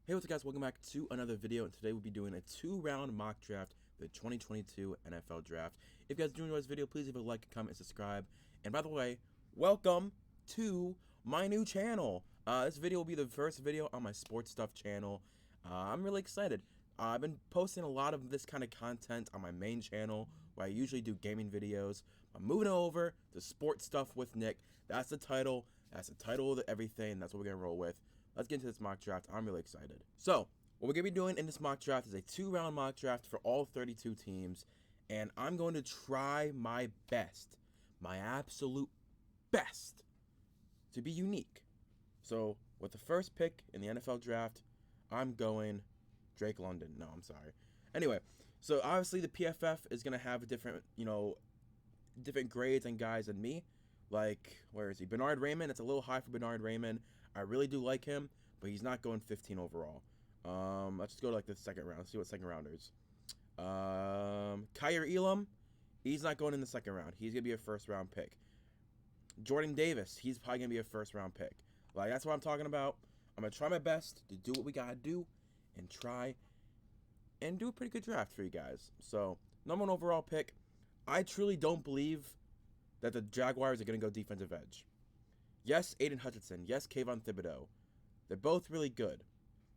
Hey, what's up guys, welcome back to another video, and today we'll be doing a 2-round mock draft for the 2022 NFL Draft. If you guys do enjoy this video, please leave a like, comment, and subscribe. And by the way, welcome to my new channel. This video will be the first video on my sports stuff channel. I'm really excited. I've been posting a lot of this kind of content on my main channel, where I usually do gaming videos. I'm moving over to sports stuff with Nick. That's the title. That's the title of everything. That's what we're going to roll with. Let's get into this mock draft. I'm really excited. So, what we're going to be doing in this mock draft is a 2-round mock draft for all 32 teams. And I'm going to try my best, my absolute best, to be unique. So, with the first pick in the NFL draft, I'm going Drake London. No, I'm sorry. Anyway, so obviously the PFF is going to have different, different grades and guys than me. Like, where is he? Bernard Raymond. It's a little high for Bernard Raymond. I really do like him, but he's not going 15 overall. Let's just go to like the second round. Let's see what second rounders. Kyer Elam, he's not going in the second round. He's gonna be a first round pick. Jordan Davis, he's probably gonna be a first round pick. Like, that's what I'm talking about. I'm gonna try my best to do what we gotta do and try and do a pretty good draft for you guys. So, number 1 overall pick. I truly don't believe that the Jaguars are gonna go defensive edge. Yes, Aiden Hutchinson. Yes, Kayvon Thibodeau. They're both really good.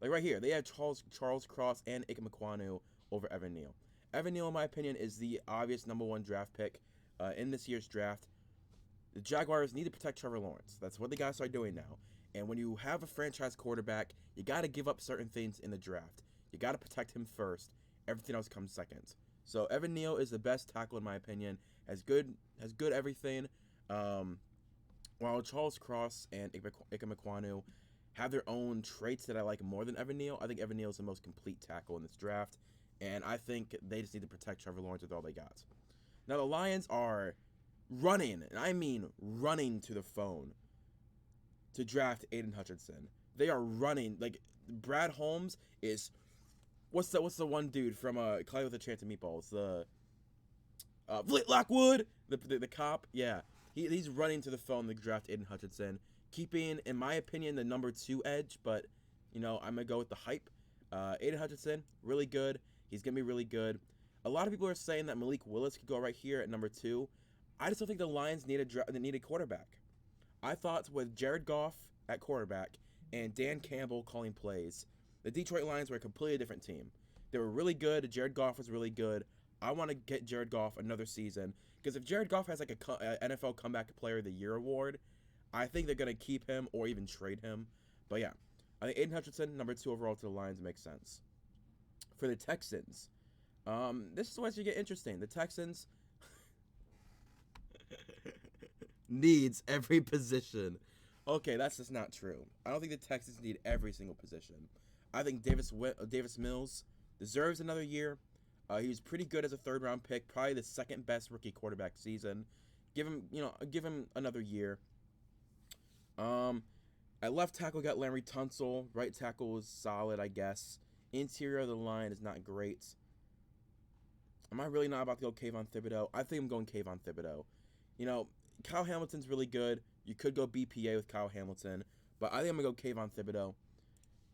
Like right here, they have Charles Cross and Ike Mekwonu over Evan Neal. Evan Neal, in my opinion, is the obvious number 1 draft pick in this year's draft. The Jaguars need to protect Trevor Lawrence. That's what they got to start doing now. And when you have a franchise quarterback, you got to give up certain things in the draft. You got to protect him first. Everything else comes second. So Evan Neal is the best tackle, in my opinion. Has good everything. While Charles Cross and Ike Mekwonu have their own traits that I like more than Evan Neal, I think Evan Neal is the most complete tackle in this draft, and I think they just need to protect Trevor Lawrence with all they got. Now, the Lions are running, and I mean running to the phone to draft Aiden Hutchinson. They are running. Like, Brad Holmes is... What's the one dude from Clyde with a Chance of Meatballs? The... Fleet Lockwood? The cop? Yeah. He's running to the phone to draft Aiden Hutchinson, keeping, in my opinion, the number 2 edge, but, I'm going to go with the hype. Aiden Hutchinson, really good. He's going to be really good. A lot of people are saying that Malik Willis could go right here at number 2. I just don't think the Lions need a quarterback. I thought with Jared Goff at quarterback and Dan Campbell calling plays, the Detroit Lions were a completely different team. They were really good. Jared Goff was really good. I want to get Jared Goff another season, because if Jared Goff has like a NFL Comeback Player of the Year award, I think they're going to keep him or even trade him. But yeah, I think Aiden Hutchinson, number 2 overall to the Lions, makes sense. For the Texans, this is where you get interesting. The Texans needs every position. Okay, that's just not true. I don't think the Texans need every single position. I think Davis Mills deserves another year. He was pretty good as a 3rd-round pick, probably the 2nd best rookie quarterback season. Give him another year. At left tackle, got Larry Tunsil. Right tackle was solid, I guess. Interior of the line is not great. Am I really not about to go Kayvon Thibodeau? I think I'm going Kayvon Thibodeau. Kyle Hamilton's really good. You could go BPA with Kyle Hamilton, but I think I'm going to go Kayvon Thibodeau.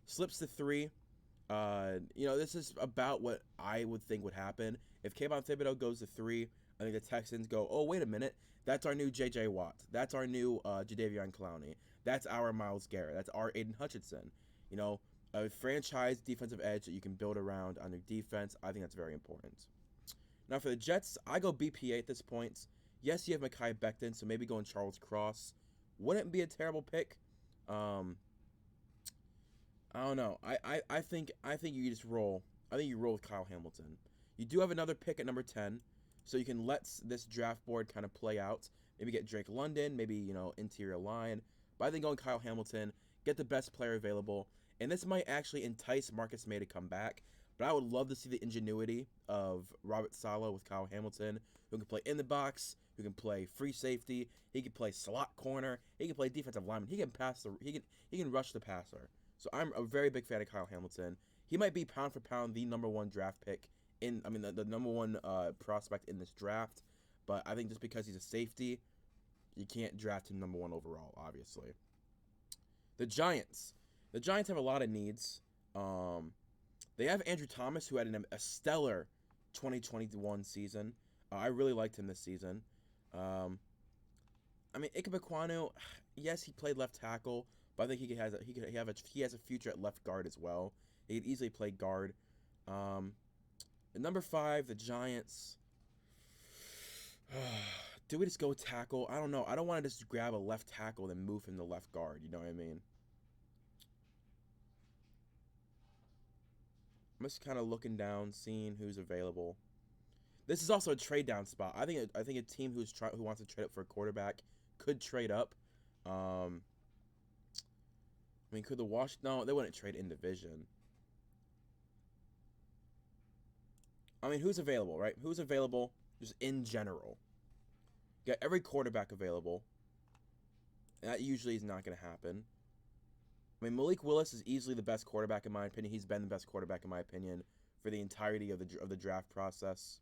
Slips to 3. This is about what I would think would happen. If Kayvon Thibodeau goes to 3, I think the Texans go, oh, wait a minute. That's our new J.J. Watt. That's our new Jadeveon Clowney. That's our Myles Garrett. That's our Aiden Hutchinson. A franchise defensive edge that you can build around on your defense. I think that's very important. Now, for the Jets, I go BPA at this point. Yes, you have Mekhi Becton, so maybe going Charles Cross wouldn't be a terrible pick. I don't know. I think you just roll. I think you roll with Kyle Hamilton. You do have another pick at number 10, so you can let this draft board kind of play out. Maybe get Drake London, maybe, interior line. But I think going Kyle Hamilton, get the best player available. And this might actually entice Marcus May to come back. But I would love to see the ingenuity of Robert Saleh with Kyle Hamilton, who can play in the box, who can play free safety, he can play slot corner, he can play defensive lineman, he can rush the passer. So I'm a very big fan of Kyle Hamilton. He might be pound for pound the number 1 draft pick the number 1 prospect in this draft. But I think just because he's a safety, you can't draft him number 1 overall, obviously. The Giants. The Giants have a lot of needs. They have Andrew Thomas, who had a stellar 2021 season. I really liked him this season. I mean, Ikebukwane, yes, he played left tackle, but I think he has a future at left guard as well. He could easily play guard. At number 5, the Giants. Do we just go tackle? I don't know. I don't want to just grab a left tackle and move him to left guard. You know what I mean? I'm just kind of looking down, seeing who's available. This is also a trade down spot. I think a team who wants to trade up for a quarterback could trade up. I mean, could the No, they wouldn't trade in division. I mean, who's available, right? Who's available just in general? Got every quarterback available. That usually is not going to happen. I mean, Malik Willis is easily the best quarterback in my opinion. He's been the best quarterback in my opinion for the entirety of the draft process.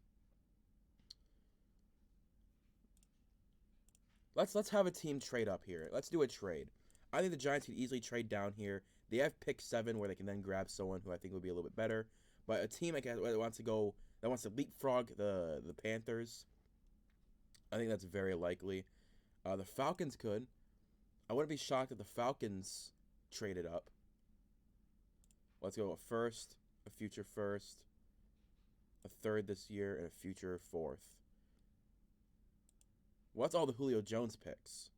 Let's have a team trade up here. Let's do a trade. I think the Giants could easily trade down here. They have pick 7 where they can then grab someone who I think would be a little bit better. But a team that wants to leapfrog the Panthers, I think that's very likely. The Falcons could. I wouldn't be shocked if the Falcons traded up. Let's go a first, a future first, a third this year, and a future 4th. What's all the Julio Jones picks?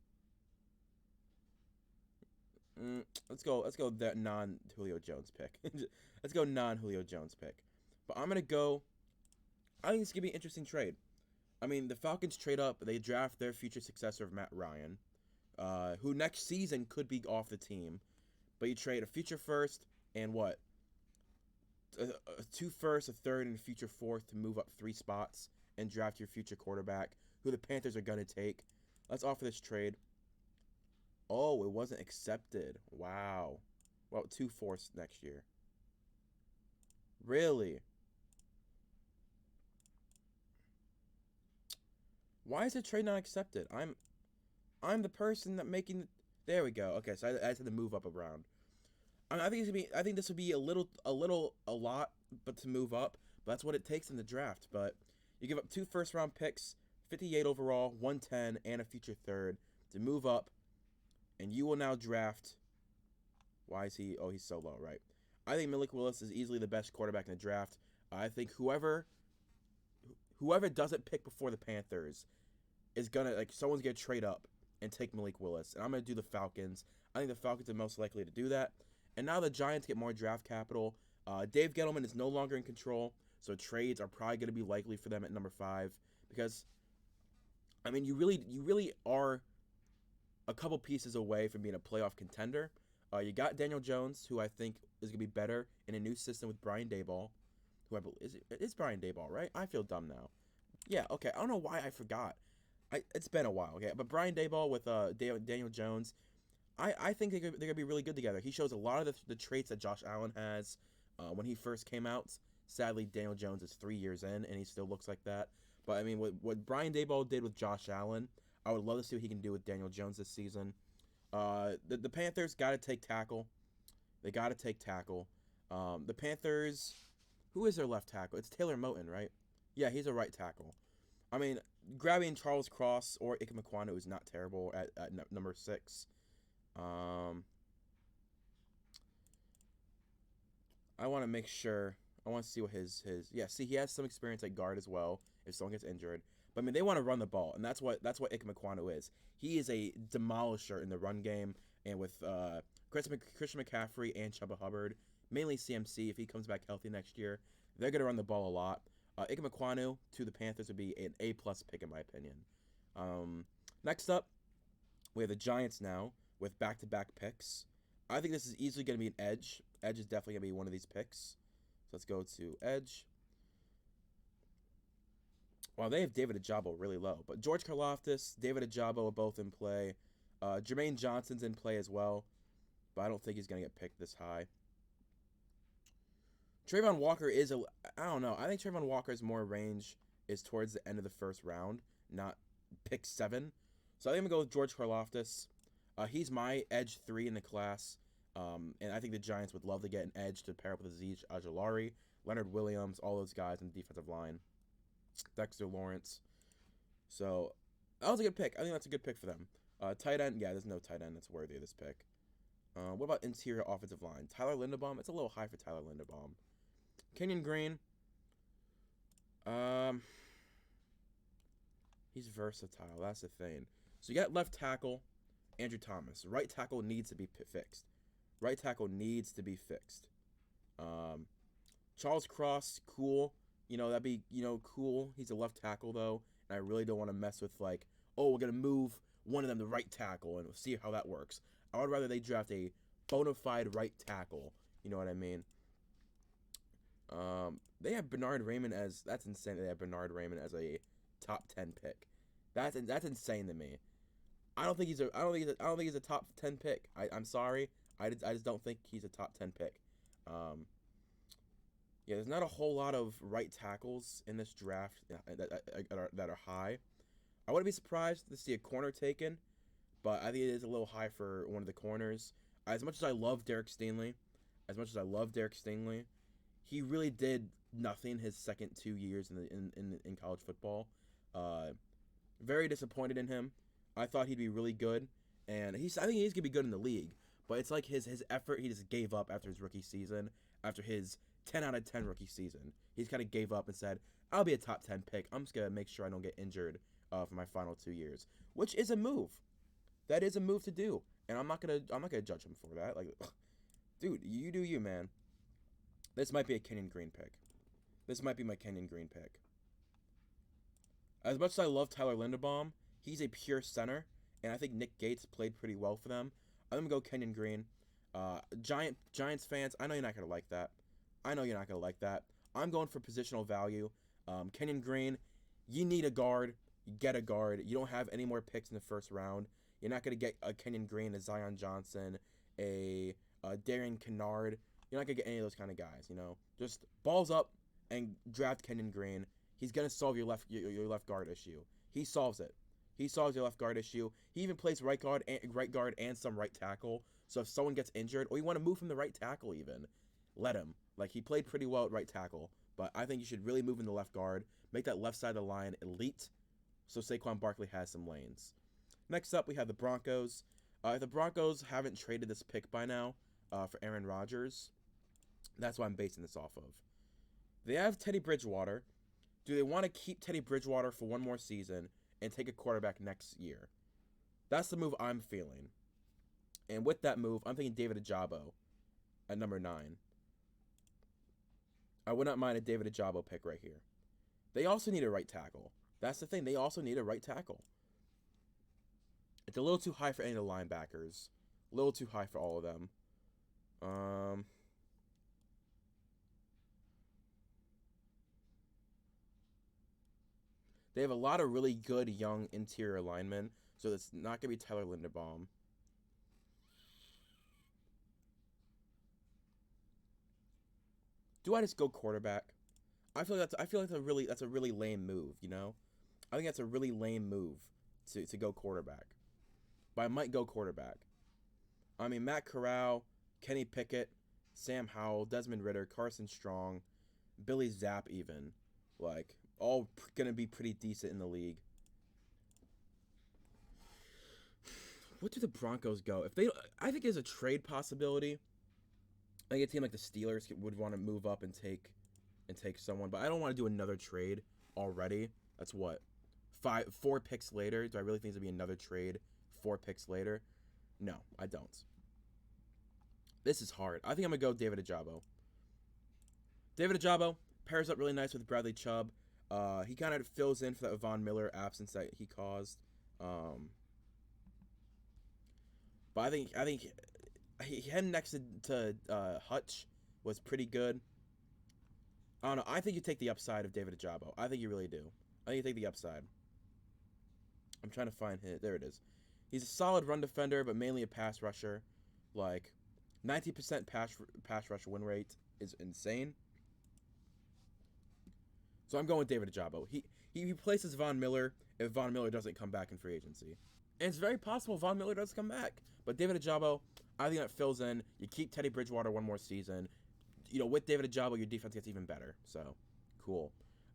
Let's go that non-Julio Jones pick. Let's go non-Julio Jones pick. But I'm going to go... I think it's going to be an interesting trade. I mean, the Falcons trade up. They draft their future successor of Matt Ryan, who next season could be off the team. But you trade a future first and what? 2 firsts, a third, and a future 4th to move up 3 spots and draft your future quarterback, who the Panthers are going to take. Let's offer this trade. Oh, it wasn't accepted. Wow. Well, 2 fourths next year. Really? Why is the trade not accepted? I'm the person that making. There we go. Okay, so I had to move up around. I think this would be a lot, but to move up. But that's what it takes in the draft. But you give up 2 first-round picks, 58 overall, 110, and a future 3rd to move up, and you will now draft. Why is he? Oh, he's so low, right? I think Malik Willis is easily the best quarterback in the draft. I think whoever doesn't pick before the Panthers is someone's gonna trade up and take Malik Willis, and I'm gonna do the Falcons. I think the Falcons are most likely to do that. And now the Giants get more draft capital. Dave Gettleman is no longer in control, so trades are probably gonna be likely for them at number 5 because, I mean, you really are a couple pieces away from being a playoff contender. You got Daniel Jones, who I think is gonna be better in a new system with Brian Daboll. Who I believe is Brian Daboll, right? I feel dumb now. Yeah, okay. I don't know why I forgot. It's been a while, okay. But Brian Daboll with Daniel Jones, I think they're gonna be really good together. He shows a lot of the traits that Josh Allen has when he first came out. Sadly, Daniel Jones is 3 years in, and he still looks like that. But I mean, what Brian Daboll did with Josh Allen, I would love to see what he can do with Daniel Jones this season. The Panthers got to take tackle. They got to take tackle. The Panthers. Who is their left tackle? It's Taylor Moton, right? Yeah, he's a right tackle. I mean, grabbing Charles Cross or Ikebukwane is not terrible at number 6. I want to make sure. I want to see what his. Yeah, see, he has some experience at guard as well. If someone gets injured, but I mean, they want to run the ball, and that's what Ikebukwane is. He is a demolisher in the run game, and with Christian McCaffrey and Chuba Hubbard, mainly CMC, if he comes back healthy next year, they're gonna run the ball a lot. Ikebukwane to the Panthers would be an A+ pick in my opinion. Next up, we have the Giants now with back-to-back picks. I think this is easily going to be an edge. Edge is definitely going to be one of these picks. So let's go to edge. Well, they have David Ajabo really low. But George Karlaftis, David Ajabo are both in play. Jermaine Johnson's in play as well. But I don't think he's going to get picked this high. Trayvon Walker I don't know. I think Trayvon Walker's more range is towards the end of the first round, not pick 7. So I think I'm going to go with George Karlaftis. He's my edge 3 in the class. And I think the Giants would love to get an edge to pair up with Azeez Ojulari, Leonard Williams, all those guys in the defensive line. Dexter Lawrence. So that was a good pick. I think that's a good pick for them. Tight end, yeah, there's no tight end that's worthy of this pick. What about interior offensive line? Tyler Linderbaum, it's a little high for Tyler Linderbaum. Kenyon Green, he's versatile. That's the thing. So you got left tackle, Andrew Thomas. Right tackle needs to be fixed. Right tackle needs to be fixed. Charles Cross, cool. That'd be, cool. He's a left tackle, though. And I really don't want to mess with, we're going to move one of them to right tackle and see how that works. I would rather they draft a bona fide right tackle. You know what I mean? They have Bernard Raymond that's insane. They have Bernard Raymond as a top 10 pick. That's insane to me. I don't think he's a top 10 pick. I'm sorry. I just don't think he's a top 10 pick. Yeah, there's not a whole lot of right tackles in this draft that are high. I wouldn't be surprised to see a corner taken, but I think it is a little high for one of the corners. As much as I love Derek Stingley, he really did nothing his second 2 years in college football. Very disappointed in him. I thought he'd be really good, and I think he's gonna be good in the league. But it's like his effort, he just gave up after his rookie season, after his 10 out of 10 rookie season. He's kind of gave up and said, I'll be a top 10 pick. I'm just going to make sure I don't get injured for my final 2 years, which is a move. That is a move to do. And I'm not going to judge him for that. Dude, you do you, man. This might be a Kenyon Green pick. This might be my Kenyon Green pick. As much as I love Tyler Linderbaum, he's a pure center, and I think Nick Gates played pretty well for them. I'm going to go Kenyon Green. Giants fans, I know you're not going to like that. I'm going for positional value. Kenyon Green, you need a guard. You get a guard. You don't have any more picks in the first round. You're not going to get a Kenyon Green, a Zion Johnson, a Darian Kennard. You're not going to get any of those kind of guys, Just balls up and draft Kenyon Green. He's going to solve your left guard issue. He solves it. He solves your left guard issue. He even plays right guard and some right tackle. So if someone gets injured, or you want to move him to right tackle even, let him. He played pretty well at right tackle. But I think you should really move him to left guard. Make that left side of the line elite, so Saquon Barkley has some lanes. Next up, we have the Broncos. The Broncos haven't traded this pick by now for Aaron Rodgers. That's what I'm basing this off of. They have Teddy Bridgewater. Do they want to keep Teddy Bridgewater for one more season and take a quarterback next year? That's the move I'm feeling. And with that move, I'm thinking David Ajabo at number 9. I would not mind a David Ajabo pick right here. They also need a right tackle. That's the thing. They also need a right tackle. It's a little too high for any of the linebackers. A little too high for all of them. They have a lot of really good young interior linemen, so it's not going to be Tyler Linderbaum. Do I just go quarterback? I feel like that's a really lame move, I think that's a really lame move to go quarterback. But I might go quarterback. I mean, Matt Corral, Kenny Pickett, Sam Howell, Desmond Ridder, Carson Strong, Billy Zapp even. All going to be pretty decent in the league. What do the Broncos go? I think there's a trade possibility. I think a team like the Steelers would want to move up and take someone, but I don't want to do another trade already. That's what? 4 picks later. Do I really think there's going to be another trade 4 picks later? No, I don't. This is hard. I think I'm going to go David Ajabo. David Ajabo pairs up really nice with Bradley Chubb. He kind of fills in for that Von Miller absence that he caused. But I think him next to Hutch was pretty good. I don't know. I think you take the upside of David Ajabo. I think you really do. I think you take the upside. I'm trying to find him. There it is. He's a solid run defender, but mainly a pass rusher. 90% pass rush win rate is insane. So I'm going with David Ajabo. He replaces Von Miller if Von Miller doesn't come back in free agency. And it's very possible Von Miller does come back. But David Ajabo, I think that fills in. You keep Teddy Bridgewater one more season. You know, with David Ajabo, your defense gets even better. So, cool.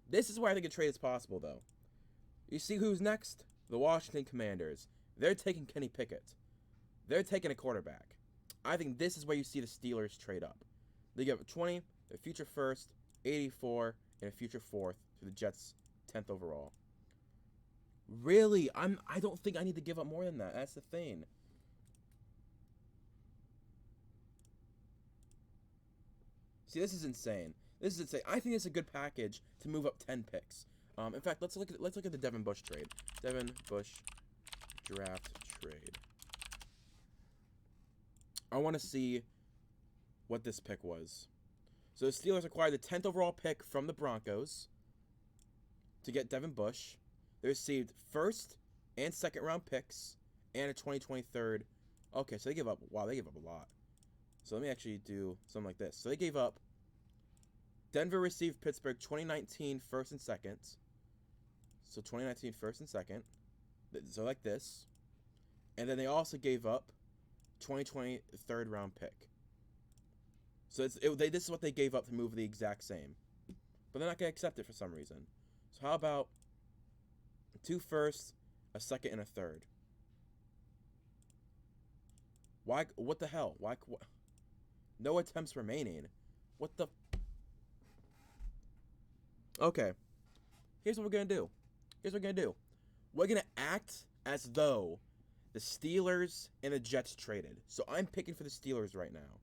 This is where I think a trade is possible, though. You see who's next? The Washington Commanders. They're taking Kenny Pickett. They're taking a quarterback. I think this is where you see the Steelers trade up. They give 20, their future first, 84, and a future fourth to the Jets' 10th overall. Really? I don't think I need to give up more than that. That's the thing. See, this is insane. This is insane. I think it's a good package to move up 10 picks. In fact, let's look at the Devin Bush trade. Devin Bush draft trade. I want to see what this pick was. So the Steelers acquired the 10th overall pick from the Broncos to get Devin Bush. They received first and second round picks and a 2023. Okay, so they give up. Wow, they give up a lot. So let me actually do something like this. So they gave up. Denver received Pittsburgh 2019 first and second. So 2019 first and second. So like this. And then they also gave up 2020 third round pick. So this is what they gave up to move the exact same. But they're not going to accept it for some reason. So how about 2 firsts, a second, and a third? Why? What the hell? Why? No attempts remaining. What the? Okay. Here's what we're going to do. We're going to act as though the Steelers and the Jets traded. So I'm picking for the Steelers right now.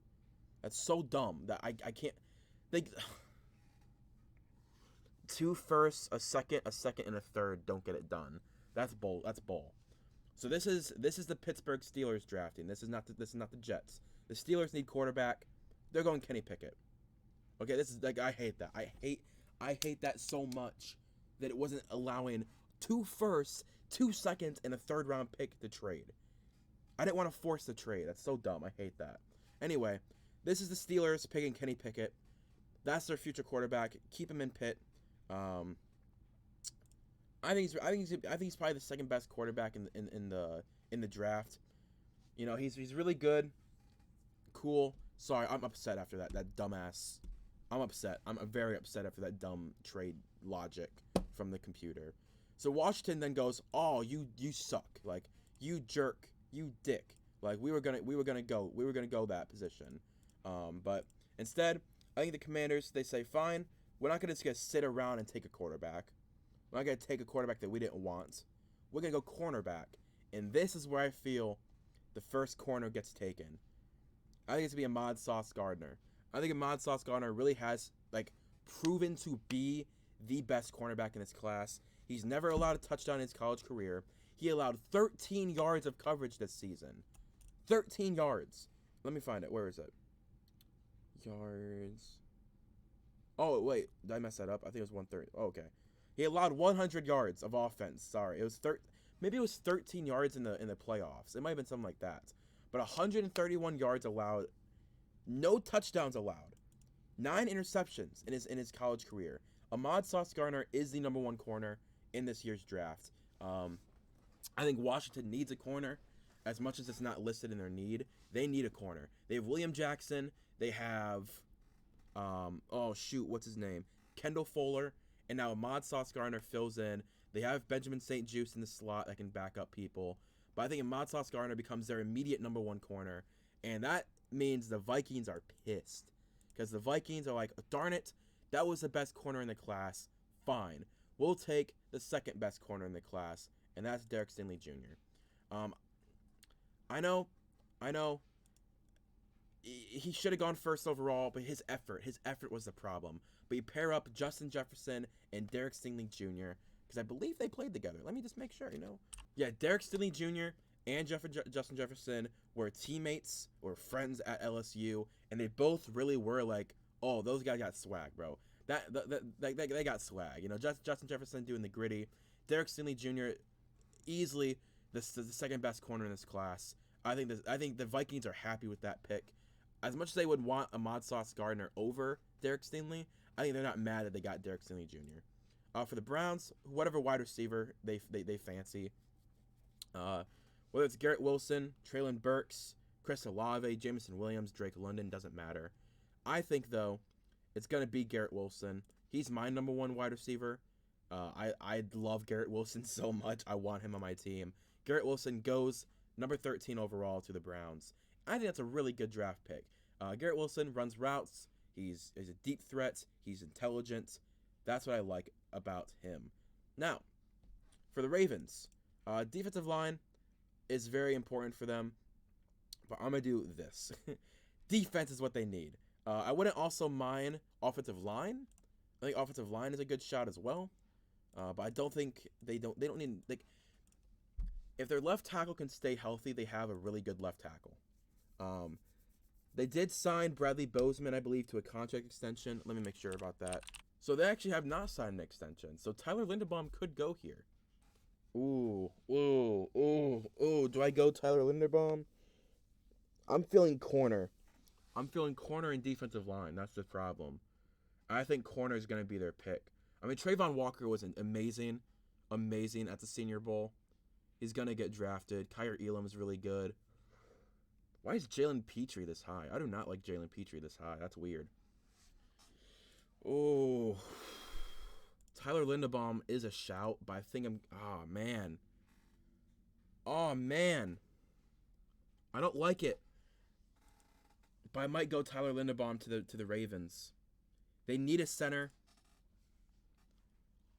That's so dumb that I can't. 2 firsts, a second, and a third don't get it done. That's bull. So this is the Pittsburgh Steelers drafting. This is not the Jets. The Steelers need quarterback. They're going Kenny Pickett. Okay, this is like, I hate that. I hate that so much that it wasn't allowing 2 firsts, 2 seconds, and a third round pick to trade. I didn't want to force the trade. That's so dumb. I hate that. Anyway, this is the Steelers picking Kenny Pickett. That's their future quarterback. Keep him in Pitt. I think he's probably the second best quarterback in the draft. You know, he's really good. Cool. Sorry, I'm upset after that dumbass. I'm upset. I'm very upset after that dumb trade logic from the computer. So Washington then goes, "Oh, you suck. Like, you jerk. You dick. Like, we were gonna go that position." But instead, I think the Commanders, they say, "Fine, we're not just gonna sit around and take a quarterback. We're not gonna take a quarterback that we didn't want. We're gonna go cornerback." And this is where I feel the first corner gets taken. I think it's gonna be Ahmad Sauce Gardner. I think Ahmad Sauce Gardner really has proven to be the best cornerback in this class. He's never allowed a touchdown in his college career. He allowed 13 yards of coverage this season. 13 yards. Let me find it. Where is it? Yards. Oh, wait. Did I mess that up? I think it was 130. Oh, okay. He allowed 100 yards of offense. Sorry. It was maybe it was 13 yards in the playoffs. It might have been something like that. But 131 yards allowed. No touchdowns allowed. 9 interceptions in his college career. Ahmad Sauce Gardner is the number 1 corner in this year's draft. I think Washington needs a corner. As much as it's not listed in their need, they need a corner. They have William Jackson. They have, what's his name? Kendall Fuller. And now Ahmad Sauce Gardner fills in. They have Benjamin St. Juste in the slot that can back up people. But I think Ahmad Sauce Gardner becomes their immediate number 1 corner. And that means the Vikings are pissed. Because the Vikings are like, darn it, that was the best corner in the class. Fine. We'll take the second best corner in the class. And that's Derek Stanley Jr. I know. He should have gone first overall, but his effort was the problem. But you pair up Justin Jefferson and Derek Stingley Jr., because I believe they played together. Let me just make sure, Yeah, Derek Stingley Jr. and Justin Jefferson were teammates or friends at LSU, and they both really were like, oh, those guys got swag, bro. They got swag. Justin Jefferson doing the gritty. Derek Stingley Jr. easily the second best corner in this class. I think the Vikings are happy with that pick. As much as they would want Ahmad Sauce Gardner over Derek Stingley, I think they're not mad that they got Derek Stingley Jr. For the Browns, whatever wide receiver they fancy. Whether it's Garrett Wilson, Traylon Burks, Chris Olave, Jameson Williams, Drake London, doesn't matter. I think, though, it's going to be Garrett Wilson. He's my number one wide receiver. I love Garrett Wilson so much. I want him on my team. Garrett Wilson goes number 13 overall to the Browns. I think that's a really good draft pick. Garrett Wilson runs routes. He's a deep threat. He's intelligent. That's what I like about him. Now, for the Ravens, defensive line is very important for them. But I'm going to do this. Defense is what they need. I wouldn't also mind offensive line. I think offensive line is a good shot as well. But I don't think they don't need, like, if their left tackle can stay healthy, they have a really good left tackle. They did sign Bradley Bozeman, I believe, to a contract extension. Let me make sure about that. So they actually have not signed an extension. So Tyler Linderbaum could go here. Ooh. Do I go Tyler Linderbaum? I'm feeling corner. I'm feeling corner and defensive line. That's the problem. I think corner is going to be their pick. I mean, Trayvon Walker was amazing at the Senior Bowl. He's going to get drafted. Kyer Elam is really good. Why is Jalen Petrie this high? I do not like Jalen Petrie this high. That's weird. Oh, Tyler Linderbaum is a shout, but I think I'm... Oh, man. I don't like it. But I might go Tyler Linderbaum to the Ravens. They need a center.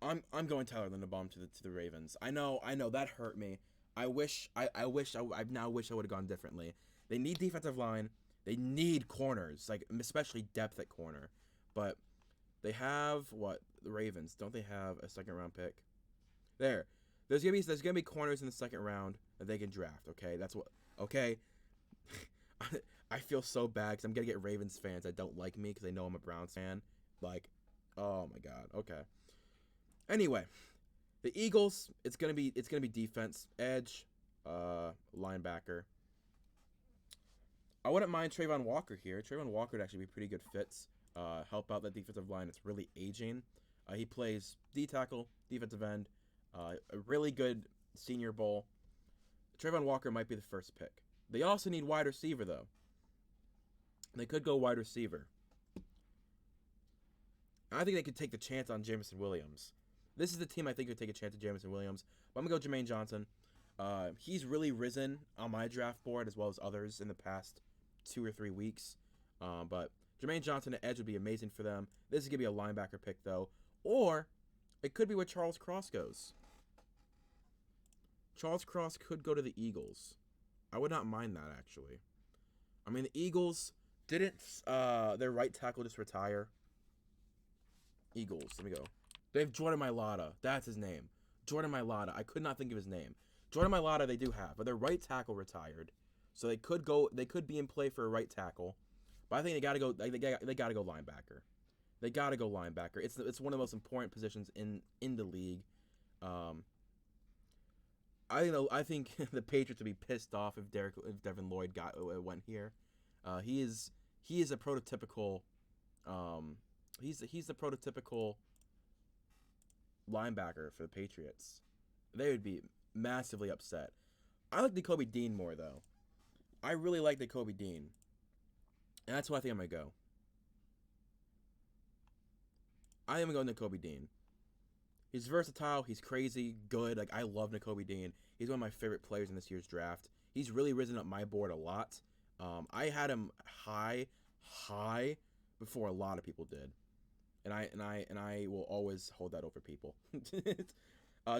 I'm going Tyler Linderbaum to the Ravens. I know that hurt me. I now wish I would have gone differently. They need defensive line. They need corners, like especially depth at corner. But they have what? The Ravens. Don't they have a second round pick? There's gonna be corners in the second round that they can draft. Okay, that's what. Okay. I feel so bad because I'm gonna get Ravens fans that don't like me because they know I'm a Browns fan. Like, oh my god. Okay. Anyway, the Eagles. It's gonna be defense, edge, linebacker. I wouldn't mind Trayvon Walker here. Trayvon Walker would actually be pretty good fits. Help out that defensive line. It's really aging. He plays D tackle, defensive end. A really good Senior Bowl. Trayvon Walker might be the first pick. They also need wide receiver though. They could go wide receiver. I think they could take the chance on Jameson Williams. This is the team I think could take a chance on Jameson Williams. But I'm going to go Jermaine Johnson. He's really risen on my draft board as well as others in the past 2 or 3 weeks. But Jermaine Johnson at edge would be amazing for them. This is going to be a linebacker pick, though. Or it could be where Charles Cross goes. Charles Cross could go to the Eagles. I would not mind that, actually. I mean, the Eagles didn't their right tackle just retire. Eagles, let me go. They have Jordan Mailata. That's his name. Jordan Mailata. I could not think of his name. Jordan Mailata they do have, but their right tackle retired. So they could be in play for a right tackle. But I think they gotta go linebacker. They gotta go linebacker. It's one of the most important positions in the league. I think the Patriots would be pissed off if Devin Lloyd went here. He is a prototypical he's the prototypical linebacker for the Patriots. They would be massively upset. I like Nakobe Dean more though. I really like Nakobe Dean. And that's why I think I'm gonna go. I am going to Nakobe Dean. He's versatile. He's crazy. Good. Like, I love Nakobe Dean. He's one of my favorite players in this year's draft. He's really risen up my board a lot. I had him high before a lot of people did, and I will always hold that over people.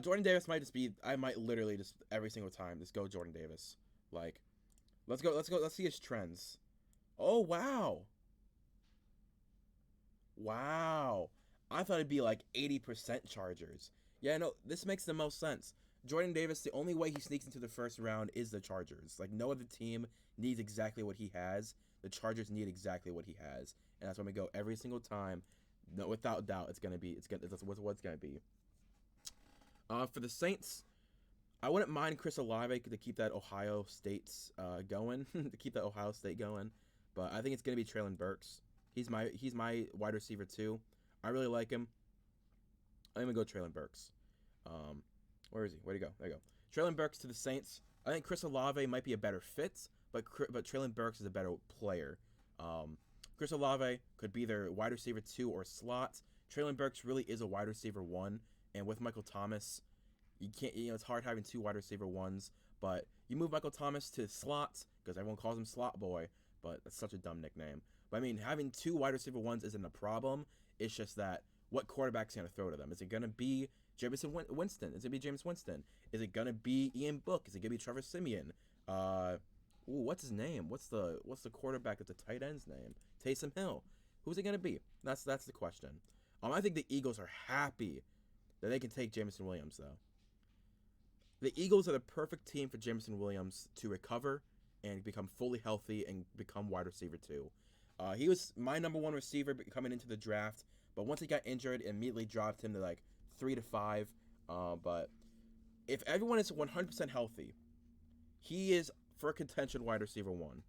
Jordan Davis might just be. I might literally just every single time just go Jordan Davis. Like, let's go. Let's see his trends. Oh wow. I thought it'd be like 80% Chargers. Yeah, no, this makes the most sense. Jordan Davis, the only way he sneaks into the first round is the Chargers. Like, no other team needs exactly what he has. The Chargers need exactly what he has. And that's when we go every single time. No, without doubt, that's what it's going to be. For the Saints, I wouldn't mind Chris Olave to keep that Ohio State going. But I think it's going to be Traylon Burks. He's my wide receiver too. I really like him. I'm going to go Traylon Burks. Where is he? Where'd he go? There you go. Traylon Burks to the Saints. I think Chris Olave might be a better fit, but Traylon Burks is a better player. Chris Olave could be their wide receiver 2 or slot. Traylon Burks really is a wide receiver 1, and with Michael Thomas, you can't. It's hard having 2 wide receiver 1s. But you move Michael Thomas to slot because everyone calls him Slot Boy, but that's such a dumb nickname. But I mean, having 2 wide receiver 1s isn't a problem. It's just that what quarterback's going to throw to them? Is it going to be Jameson Winston? Is it going to be James Winston? Is it going to be Ian Book? Is it going to be Trevor Siemian? What's his name? What's the quarterback of the tight end's name? Taysom Hill. Who's it going to be? That's the question. I think the Eagles are happy that they can take Jameson Williams, though. The Eagles are the perfect team for Jameson Williams to recover and become fully healthy and become wide receiver 2. He was my number 1 receiver coming into the draft, but once he got injured, immediately dropped him to like 3 to 5. But if everyone is 100% healthy, he is for contention wide receiver 1.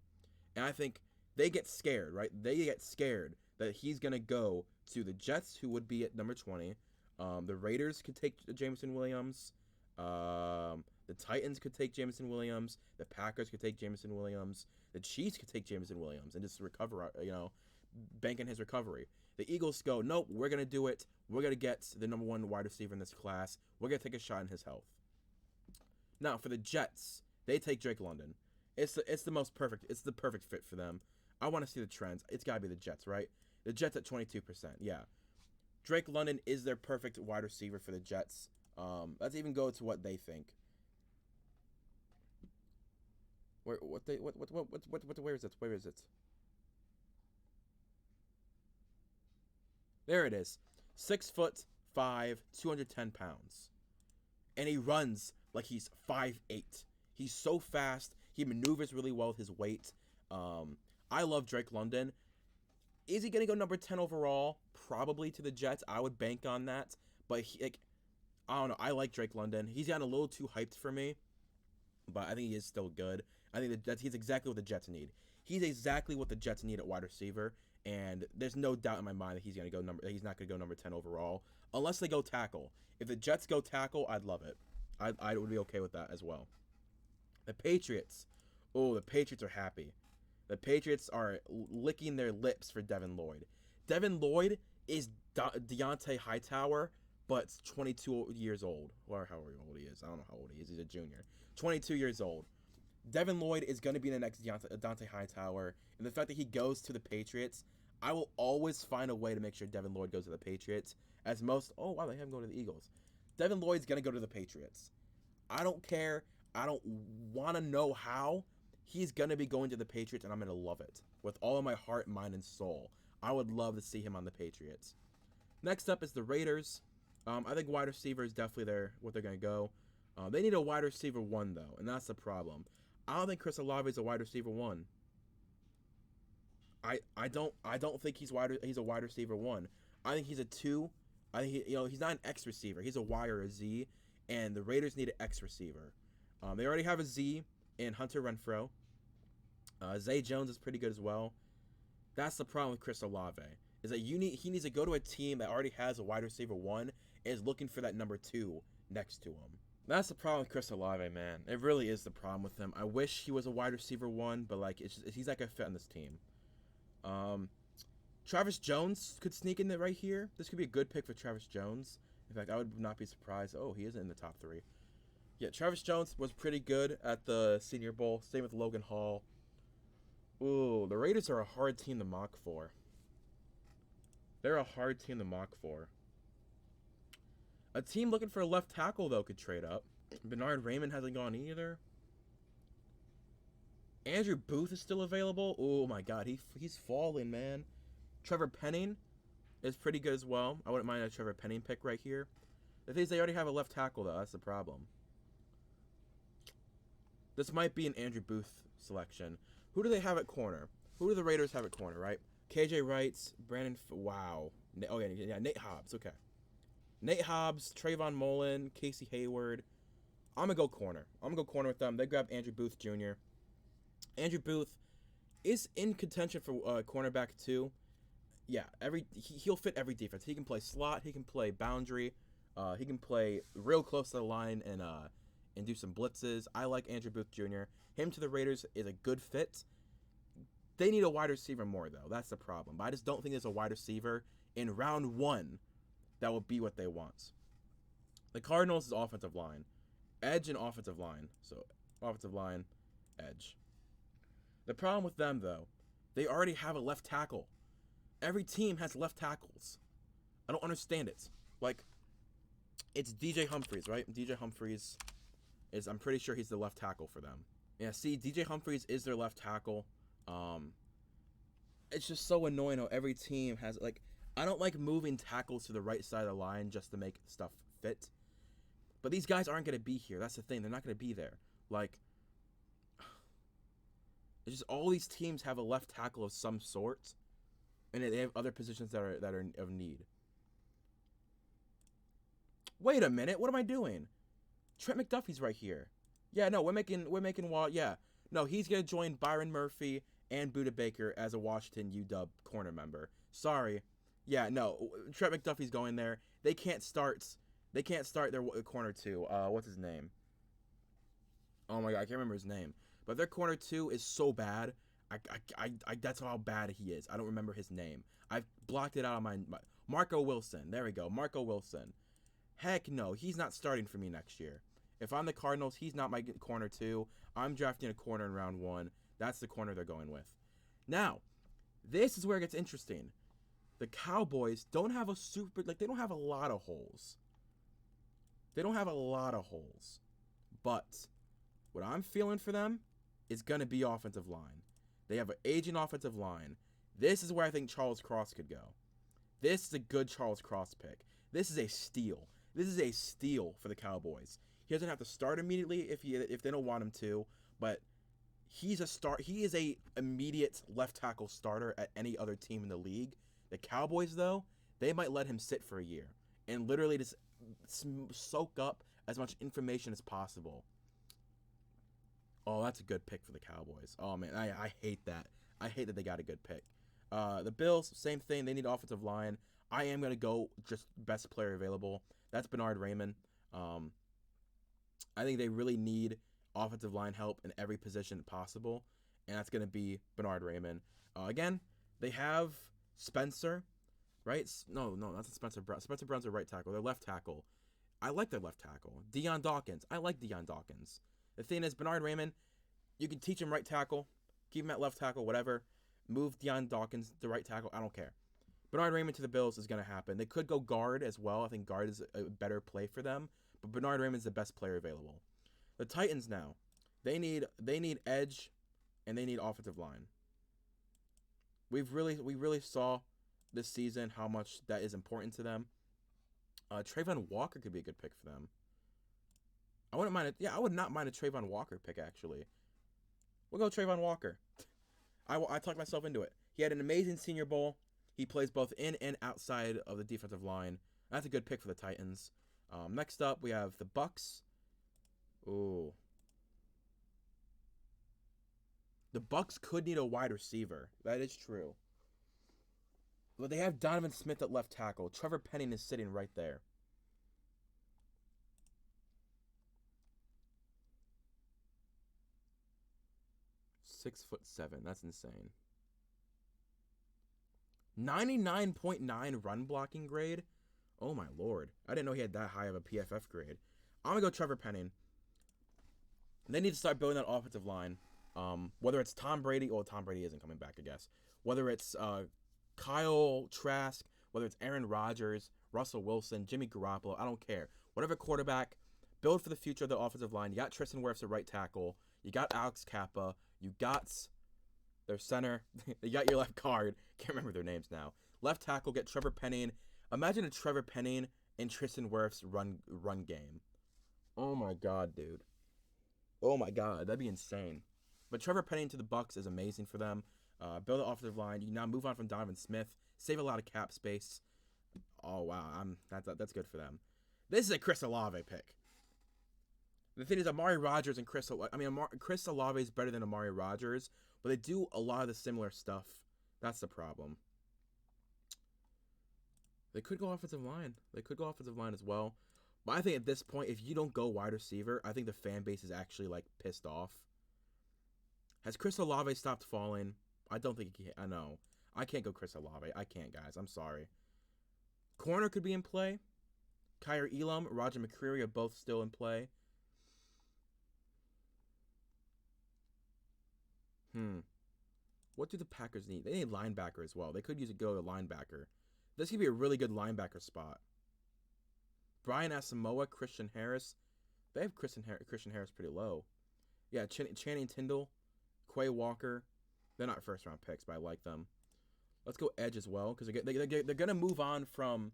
And I think they get scared, right? They get scared that he's going to go to the Jets, who would be at number 20. The Raiders could take Jameson Williams. The Titans could take Jameson Williams. The Packers could take Jameson Williams. The Chiefs could take Jameson Williams and just recover, bank on his recovery. The Eagles go, nope, we're going to do it. We're going to get the number 1 wide receiver in this class. We're going to take a shot in his health. Now, for the Jets, they take Drake London. It's the perfect fit for them. I want to see the trends. It's got to be the Jets, right? The Jets at 22%. Yeah. Drake London is their perfect wide receiver for the Jets. Let's even go to what they think. Where is it? Where is it? There it is. 6'5", 210 pounds. And he runs like he's 5'8". He's so fast. He maneuvers really well with his weight. I love Drake London. Is he going to go number 10 overall? Probably to the Jets. I would bank on that. But I don't know. I like Drake London. He's gotten a little too hyped for me, but I think he is still good. I think he's exactly what the Jets need. He's exactly what the Jets need at wide receiver, and there's no doubt in my mind that he's not going to go number 10 overall unless they go tackle. If the Jets go tackle, I'd love it. I would be okay with that as well. The Patriots. Oh, the Patriots are happy. The Patriots are licking their lips for Devin Lloyd. Devin Lloyd is Deontay Hightower, but 22 years old. Or however old he is. I don't know how old he is. He's a junior. 22 years old. Devin Lloyd is going to be the next Deontay Hightower. And the fact that he goes to the Patriots, I will always find a way to make sure Devin Lloyd goes to the Patriots. As most, oh, wow, they have him go to the Eagles. Devin Lloyd's going to go to the Patriots. I don't care. I don't want to know how. He's going to be going to the Patriots, and I'm going to love it. With all of my heart, mind, and soul. I would love to see him on the Patriots. Next up is the Raiders. I think wide receiver is definitely what they're going to go. They need a wide receiver 1, though, and that's the problem. I don't think Chris Olave is a wide receiver 1. I don't think he's a wide receiver 1. I think he's a 2. I think he's not an X receiver. He's a Y or a Z, and the Raiders need an X receiver. They already have a Z in Hunter Renfrow. Zay Jones is pretty good as well. That's the problem with Chris Olave, is that he needs to go to a team that already has a wide receiver 1 and is looking for that number 2 next to him. That's the problem with Chris Olave, man. It really is the problem with him. I wish he was a wide receiver 1, but he's not gonna fit on this team. Travis Jones could sneak in there right here. This could be a good pick for Travis Jones. In fact, I would not be surprised. Oh, he is in the top 3. Yeah, Travis Jones was pretty good at the Senior Bowl. Same with Logan Hall. Ooh, the Raiders are a hard team to mock for. They're a hard team to mock for. A team looking for a left tackle, though, could trade up. Bernard Raymond hasn't gone either. Andrew Booth is still available. Oh, my God. He's falling, man. Trevor Penning is pretty good as well. I wouldn't mind a Trevor Penning pick right here. The thing is, they already have a left tackle, though. That's the problem. This might be an Andrew Booth selection. Who do they have at corner? Who do the Raiders have at corner, right? KJ Wright, wow. Oh, yeah, Nate Hobbs. Okay. Nate Hobbs, Trayvon Mullen, Casey Hayward. I'm going to go corner. I'm going to go corner with them. They grabbed Andrew Booth Jr. Andrew Booth is in contention for cornerback too. Yeah, he'll fit every defense. He can play slot. He can play boundary. He can play real close to the line and do some blitzes. I like Andrew Booth Jr. Him to the Raiders is a good fit. They need a wide receiver more, though. That's the problem. But I just don't think there's a wide receiver in round 1 that will be what they want. The Cardinals is offensive line. Edge and offensive line. So, offensive line, edge. The problem with them, though, they already have a left tackle. Every team has left tackles. I don't understand it. Like, it's DJ Humphries, right? DJ Humphries is, I'm pretty sure he's the left tackle for them. Yeah, see, DJ Humphries is their left tackle. It's just so annoying how every team has, like, I don't like moving tackles to the right side of the line just to make stuff fit. But these guys aren't going to be here. That's the thing. They're not going to be there. Like, it's just all these teams have a left tackle of some sort, and they have other positions that are of need. Wait a minute. What am I doing? Trent McDuffie's right here. Yeah, no, we're making yeah. No, he's going to join Byron Murphy and Budda Baker as a Washington UW corner member. Sorry. Yeah, no, Trent McDuffie's going there. They can't start their corner 2. What's his name? Oh my god, I can't remember his name. But their corner 2 is so bad. I that's how bad he is. I don't remember his name. I've blocked it out on my Marco Wilson. There we go. Marco Wilson. Heck no, he's not starting for me next year. If I'm the Cardinals, he's not my corner 2. I'm drafting a corner in round 1. That's the corner they're going with. Now, this is where it gets interesting. The Cowboys don't have they don't have a lot of holes. They don't have a lot of holes. But what I'm feeling for them is going to be offensive line. They have an aging offensive line. This is where I think Charles Cross could go. This is a good Charles Cross pick. This is a steal. This is a steal for the Cowboys. He doesn't have to start immediately if they don't want him to, but he is a immediate left tackle starter at any other team in the league. The Cowboys, though, they might let him sit for a year and literally just soak up as much information as possible. Oh, that's a good pick for the Cowboys. Oh, man, I hate that. I hate that they got a good pick. The Bills, same thing. They need offensive line. I am going to go just best player available. That's Bernard Raymond. I think they really need offensive line help in every position possible, and that's going to be Bernard Raymond. Again, they have Spencer, right? No, that's Spencer Brown. Spencer Brown's a right tackle. They're left tackle. I like their left tackle. Deion Dawkins. I like Deion Dawkins. The thing is, Bernard Raymond, you can teach him right tackle, keep him at left tackle, whatever. Move Deion Dawkins to right tackle. I don't care. Bernard Raymond to the Bills is going to happen. They could go guard as well. I think guard is a better play for them. But Bernard Raymond's the best player available. The Titans now, they need edge, and they need offensive line. We really saw this season how much that is important to them. Trayvon Walker could be a good pick for them. I wouldn't mind it. Yeah, I would not mind a Trayvon Walker pick, actually. We'll go Trayvon Walker. I talked myself into it. He had an amazing Senior Bowl. He plays both in and outside of the defensive line. That's a good pick for the Titans. Next up, we have the Bucks. Ooh. The Bucks could need a wide receiver. That is true. But they have Donovan Smith at left tackle. Trevor Penning is sitting right there. .6'7". That's insane. 99.9 run blocking grade. Oh my lord. I didn't know he had that high of a PFF grade. I'm going to go Trevor Penning. They need to start building that offensive line. Whether it's Tom Brady, Tom Brady isn't coming back, I guess. Whether it's Kyle Trask, whether it's Aaron Rodgers, Russell Wilson, Jimmy Garoppolo, I don't care. Whatever quarterback, build for the future of the offensive line. You got Tristan Wirfs at right tackle. You got Alex Kappa. You got their center. You got your left guard. Can't remember their names now. Left tackle, get Trevor Penning. Imagine a Trevor Penning and Tristan Wirfs run game. Oh my god, dude. Oh my god, that'd be insane. But Trevor Penning to the Bucks is amazing for them. Build an offensive line. You can now move on from Donovan Smith. Save a lot of cap space. Oh wow, that's good for them. This is a Chris Olave pick. The thing is, Amari Rodgers and Chris Olave is better than Amari Rodgers, but they do a lot of the similar stuff. That's the problem. They could go offensive line. They could go offensive line as well. But I think at this point, if you don't go wide receiver, I think the fan base is actually like pissed off. Has Chris Olave stopped falling? I don't think he can. I know. I can't go Chris Olave. I can't, guys. I'm sorry. Corner could be in play. Kyer Elam, Roger McCreary are both still in play. What do the Packers need? They need linebacker as well. They could use a go to linebacker. This could be a really good linebacker spot. Brian Asamoah, Christian Harris. They have Christian Harris pretty low. Yeah, Channing Tindall, Quay Walker. They're not first round picks, but I like them. Let's go edge as well because they're gonna move on from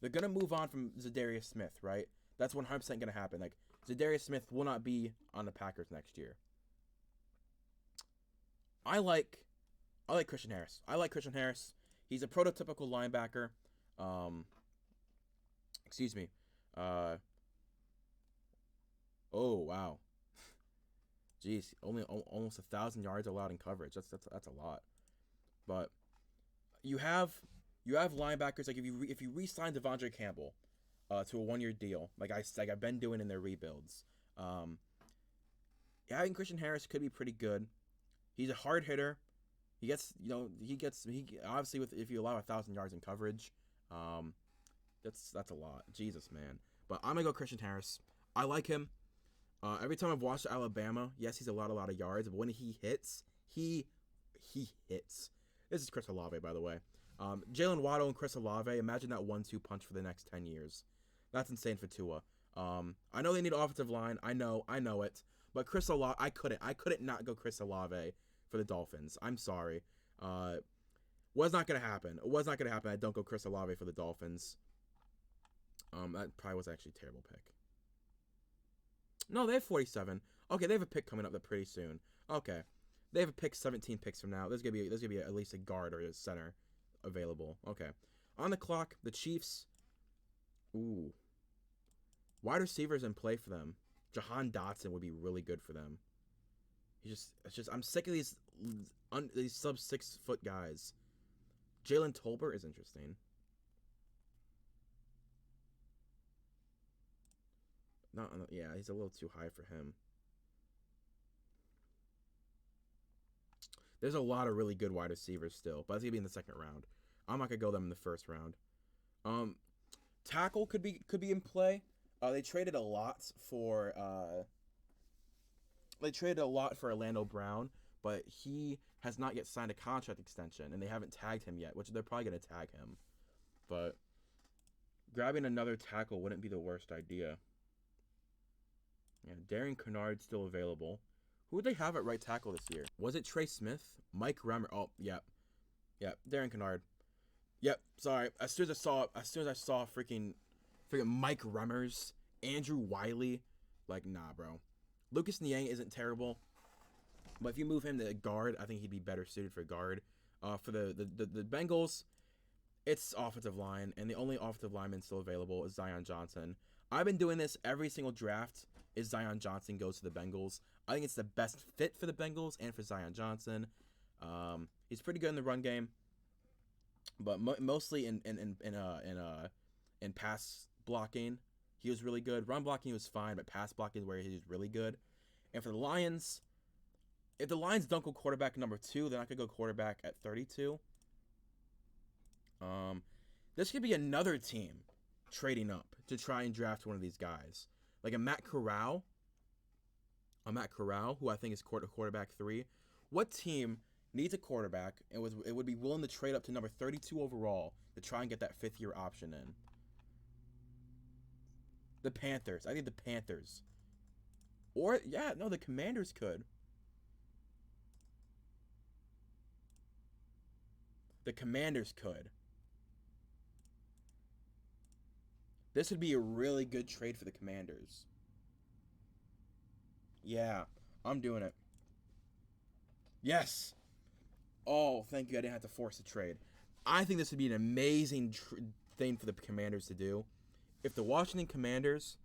Zadarius Smith, right? That's 100% gonna happen. Like Zadarius Smith will not be on the Packers next year. I like Christian Harris. He's a prototypical linebacker. Excuse me. Oh wow. Jeez, only almost 1,000 yards allowed in coverage. That's a lot. But you have linebackers like if you re-sign Devondre Campbell to a 1-year deal, like I've been doing in their rebuilds. Having Christian Harris could be pretty good. He's a hard hitter. He obviously if you allow 1,000 yards in coverage, that's a lot. Jesus, man. But I'm gonna go Christian Harris. I like him. Every time I've watched Alabama, yes, he's a lot of yards, but when he hits, he hits. This is Chris Olave, by the way. Jalen Waddle and Chris Olave. Imagine that 1-2 punch for the next 10 years. That's insane for Tua. I know they need offensive line. I know it. But Chris Olave, I couldn't not go Chris Olave for the Dolphins. I'm sorry. Was not gonna happen. It was not gonna happen. I don't go Chris Olave for the Dolphins. That probably was actually a terrible pick. No, they have 47. Okay, they have a pick coming up pretty soon. Okay, they have a pick 17 picks from now. There's gonna be at least a guard or a center available. Okay, on the clock, the Chiefs. Ooh, wide receivers in play for them. Jahan Dotson would be really good for them. I'm sick of these sub 6 foot guys. Jalen Tolbert is interesting. Yeah, he's a little too high for him. There's a lot of really good wide receivers still, but it's gonna be in the second round. I'm not gonna go them in the first round. Tackle could be in play. They traded a lot for Orlando Brown, but he has not yet signed a contract extension, and they haven't tagged him yet, which they're probably gonna tag him. But grabbing another tackle wouldn't be the worst idea. Yeah, Darian Kennard's still available. Who would they have at right tackle this year? Was it Trey Smith? Mike Remmer? Oh, yeah. Yeah, Darian Kennard. Yep, sorry. As soon as I saw freaking Mike Remmers, Andrew Wiley, like, nah, bro. Lucas Niang isn't terrible, but if you move him to guard, I think he'd be better suited for guard. For the Bengals, it's offensive line, and the only offensive lineman still available is Zion Johnson. I've been doing this every single draft. Is Zion Johnson goes to the Bengals. I think it's the best fit for the Bengals and for Zion Johnson. He's pretty good in the run game, but mostly in pass blocking, he was really good. Run blocking was fine, but pass blocking is where he was really good. And for the Lions, if the Lions don't go quarterback number 2, then I could go quarterback at 32. This could be another team trading up to try and draft one of these guys. Like a Matt Corral, who I think is quarterback 3. What team needs a quarterback and would be willing to trade up to number 32 overall to try and get that 5th-year option in? The Panthers. I think the Panthers. Or, yeah, no, the Commanders could. The Commanders could. This would be a really good trade for the Commanders. Yeah, I'm doing it. Yes. Oh, thank you. I didn't have to force a trade. I think this would be an amazing thing for the Commanders to do. If the Washington Commanders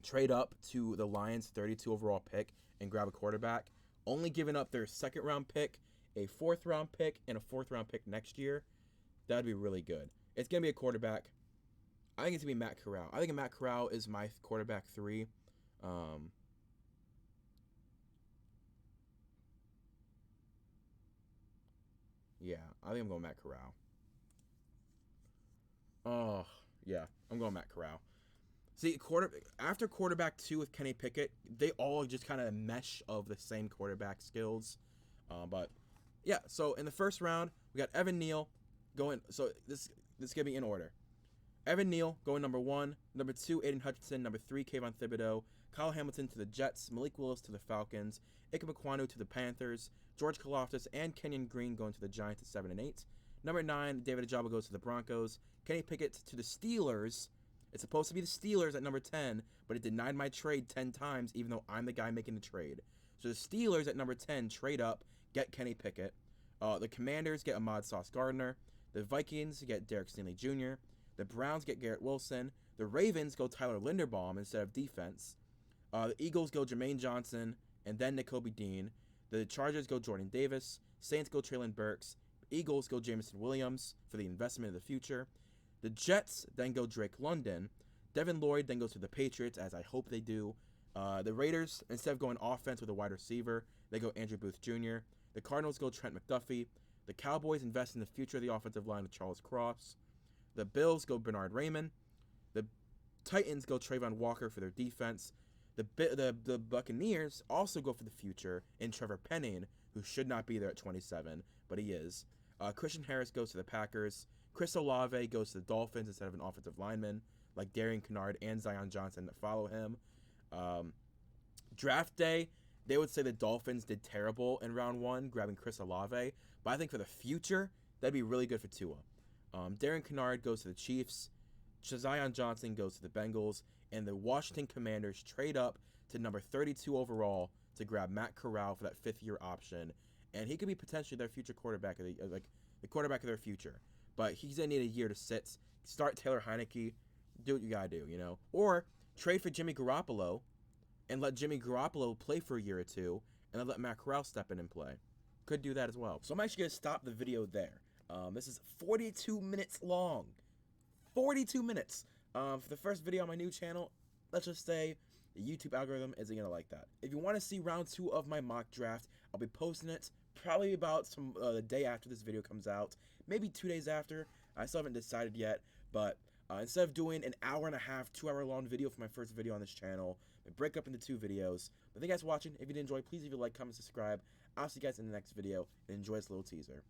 trade up to the Lions' 32 overall pick and grab a quarterback, only giving up their 2nd-round pick, a 4th-round pick, and a 4th-round pick next year, that'd be really good. It's going to be a quarterback. I think it's going to be Matt Corral. I think Matt Corral is my quarterback 3. Yeah, I think I'm going Matt Corral. Oh, yeah, I'm going Matt Corral. See, after quarterback 2 with Kenny Pickett, they all just kind of mesh of the same quarterback skills. But yeah, so in the first round, we got Evan Neal going. So this is gonna be in order. Evan Neal going number 1, number 2 Aiden Hutchinson, number 3 Kayvon Thibodeau, Kyle Hamilton to the Jets, Malik Willis to the Falcons, Ike Mekwonu to the Panthers, George Karlaftis and Kenyon Green going to the Giants at 7 and 8. Number 9 David Ajabo goes to the Broncos, Kenny Pickett to the Steelers. It's supposed to be the Steelers at number 10, but it denied my trade 10 times, even though I'm the guy making the trade. So the Steelers at number 10 trade up, get Kenny Pickett. The Commanders get Ahmad Sauce Gardner. The Vikings get Derek Stanley Jr. The Browns get Garrett Wilson. The Ravens go Tyler Linderbaum instead of defense. The Eagles go Jermaine Johnson and then Nakobe Dean. The Chargers go Jordan Davis. Saints go Traylon Burks. Eagles go Jameson Williams for the investment of the future. The Jets then go Drake London. Devin Lloyd then goes to the Patriots, as I hope they do. The Raiders, instead of going offense with a wide receiver, they go Andrew Booth Jr. The Cardinals go Trent McDuffie. The Cowboys invest in the future of the offensive line with Charles Cross. The Bills go Bernard Raymond. The Titans go Trayvon Walker for their defense. The Buccaneers also go for the future in Trevor Penning, who should not be there at 27, but he is. Christian Harris goes to the Packers. Chris Olave goes to the Dolphins instead of an offensive lineman like Darian Kennard and Zion Johnson that follow him. Draft day, they would say the Dolphins did terrible in round 1, grabbing Chris Olave, but I think for the future, that'd be really good for Tua. Darian Kennard goes to the Chiefs. Zion Johnson goes to the Bengals, and the Washington Commanders trade up to number 32 overall to grab Matt Corral for that 5th-year option, and he could be potentially their future quarterback, the quarterback of their future. But he's gonna need a year to sit. Start Taylor Heineke. Do what you gotta do, you know. Or trade for Jimmy Garoppolo, and let Jimmy Garoppolo play for a year or 2, and then let Matt Corral step in and play. Could do that as well. So I'm actually gonna stop the video there. This is 42 minutes long. 42 minutes. For the first video on my new channel, let's just say the YouTube algorithm isn't gonna like that. If you want to see round 2 of my mock draft, I'll be posting it probably about the day after this video comes out, maybe 2 days after. I still haven't decided yet, but instead of doing an hour and a half, 2-hour long video for my first video on this channel, I break up into 2 videos. But thank you guys for watching. If you did enjoy, please leave a like, comment, subscribe. I'll see you guys in the next video, and enjoy this little teaser.